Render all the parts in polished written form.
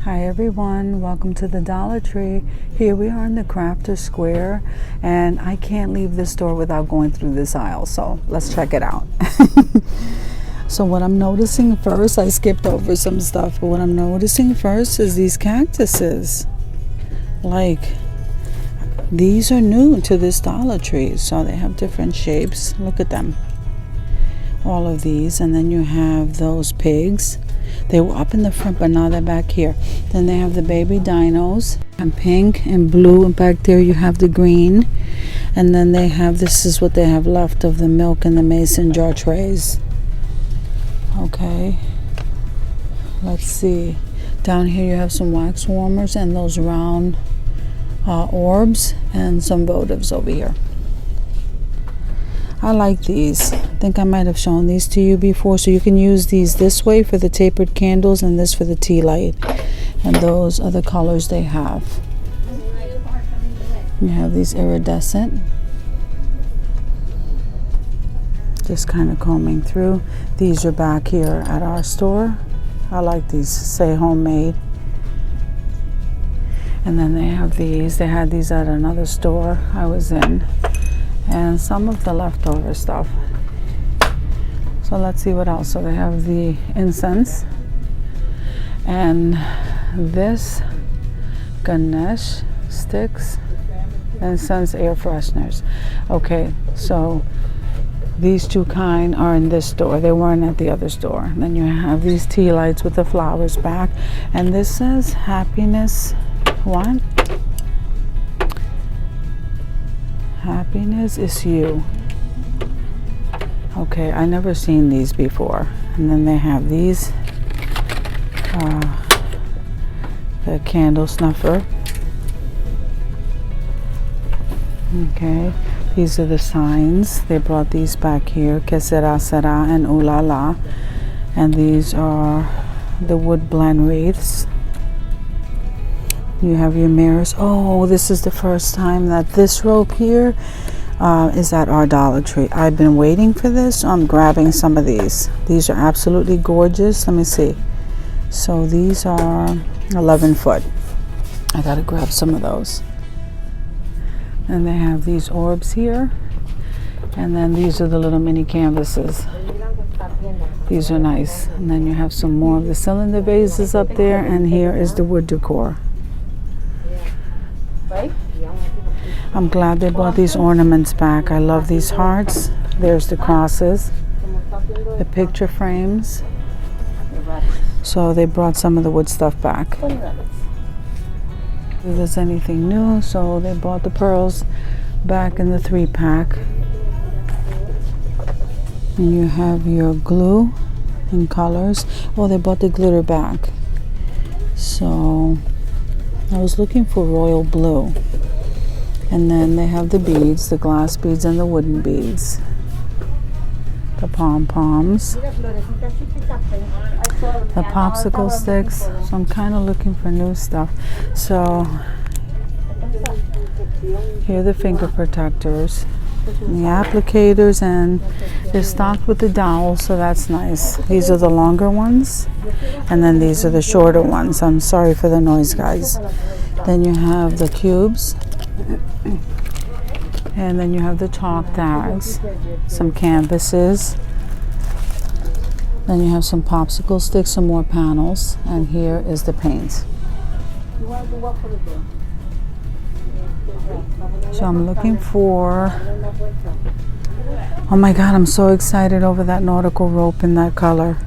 Hi everyone, welcome to the Dollar Tree. Here we are in the Crafter Square, and I can't leave this store without going through this aisle, so let's check it out. So what I'm noticing first, I skipped over some stuff, but what I'm noticing first is these cactuses. Like, these are new to this Dollar Tree, so they have different shapes. Look at them. All of these, and then you have those pigs. They were up in the front, but now they're back here. Then they have the baby dinos, and pink and blue, and back there you have the green. And then they have, this is what they have left of the milk in the mason jar trays. Okay, let's see. Down here you have some wax warmers and those round orbs, and some votives over here. I like these. I think I might have shown these to you before. So you can use these this way for the tapered candles and this for the tea light. And those are the colors they have. You have these iridescent. Just kind of combing through. These are back here at our store. I like these, say homemade. And then they have these. They had these at another store I was in. And some of the leftover stuff. So let's see what else. So they have the incense and this Ganesh sticks, incense air fresheners. Okay, so these two kind are in this store. They weren't at the other store. And then you have these tea lights with the flowers back, and this says happiness. What? Happiness is you. Okay, I never seen these before. And then they have these, the candle snuffer. Okay, these are the signs. They brought these back here, que sera sera and ooh la la. And these are the wood blend wreaths. You have your mirrors. Oh, this is the first time that this rope here is at our Dollar Tree. I've been waiting for this, so I'm grabbing some of these. These are absolutely gorgeous. Let me see. So these are 11 foot. I gotta grab some of those. And they have these orbs here. And then these are the little mini canvases. These are nice. And then you have some more of the cylinder vases up there. And here is the wood decor. I'm glad they brought these ornaments back. I love these hearts. There's the crosses, the picture frames. So they brought some of the wood stuff back. If there's anything new, so they brought the pearls back in the 3-pack. And you have your glue in colors. Oh, they brought the glitter back. So I was looking for royal blue. And then they have the beads, the glass beads and the wooden beads. The pom-poms. The popsicle sticks. So I'm kind of looking for new stuff. So here are the finger protectors. And the applicators, and they're stocked with the dowels, so that's nice. These are the longer ones. And then these are the shorter ones. I'm sorry for the noise, guys. Then you have the cubes. And then you have the chalk tags, some canvases. Then you have some popsicle sticks, some more panels. And here is the paint. So I'm looking for, oh my God, I'm so excited over that nautical rope in that color.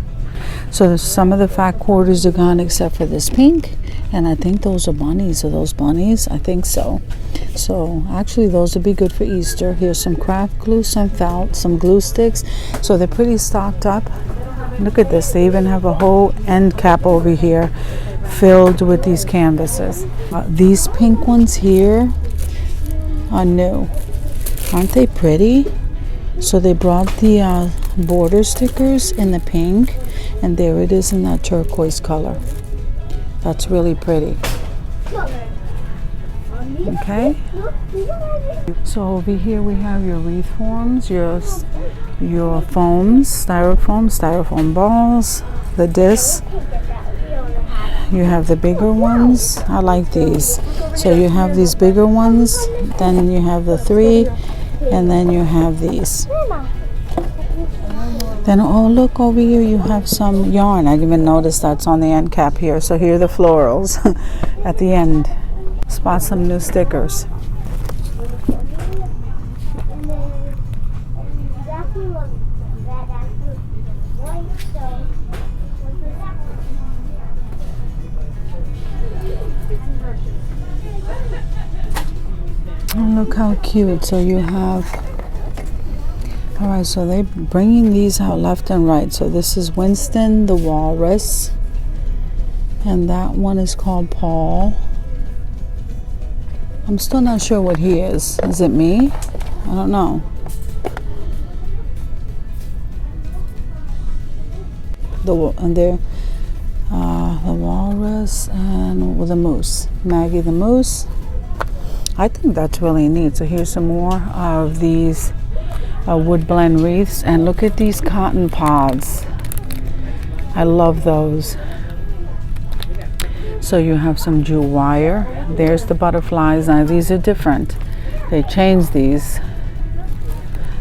So some of the fat quarters are gone except for this pink. And I think those are bunnies. Are those bunnies? I think so. So actually those would be good for Easter. Here's some craft glue, some felt, some glue sticks. So they're pretty stocked up. Look at this. They even have a whole end cap over here filled with these canvases. These pink ones here are new. Aren't they pretty? So they brought the border stickers in the pink, and there it is in that turquoise color. That's really pretty. Okay. So over here we have your wreath forms, your foams, styrofoam balls, the disc. you have the bigger ones. I like these. So you have these bigger ones, then you have the 3, and then you have these. Then, oh, look over here, you have some yarn. I didn't even notice that's on the end cap here. So here are the florals at the end. Spot some new stickers. Oh, look how cute. So you have, all right, so they're bringing these out left and right. So this is Winston the Walrus, and that one is called Paul. I'm still not sure what he is. Is it me? I don't know. And they're the walrus and with a moose. Maggie the moose. I think that's really neat. So here's some more of these wood blend wreaths, and look at these cotton pods. I love those. So you have some jewel wire. There's the butterflies. Now these are different. They changed these.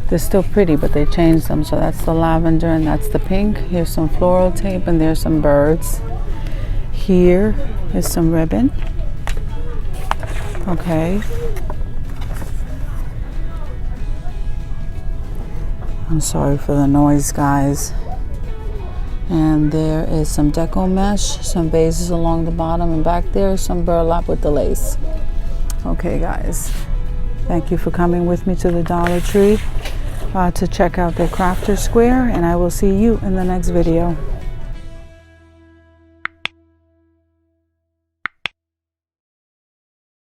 They're still pretty, but they changed them. So that's the lavender and that's the pink. Here's some floral tape and there's some birds. Here is some ribbon. Okay. I'm sorry for the noise, guys. And there is some deco mesh, some vases along the bottom, and back there some burlap with the lace. Okay, guys. Thank you for coming with me to the Dollar Tree to check out the Crafter Square, and I will see you in the next video.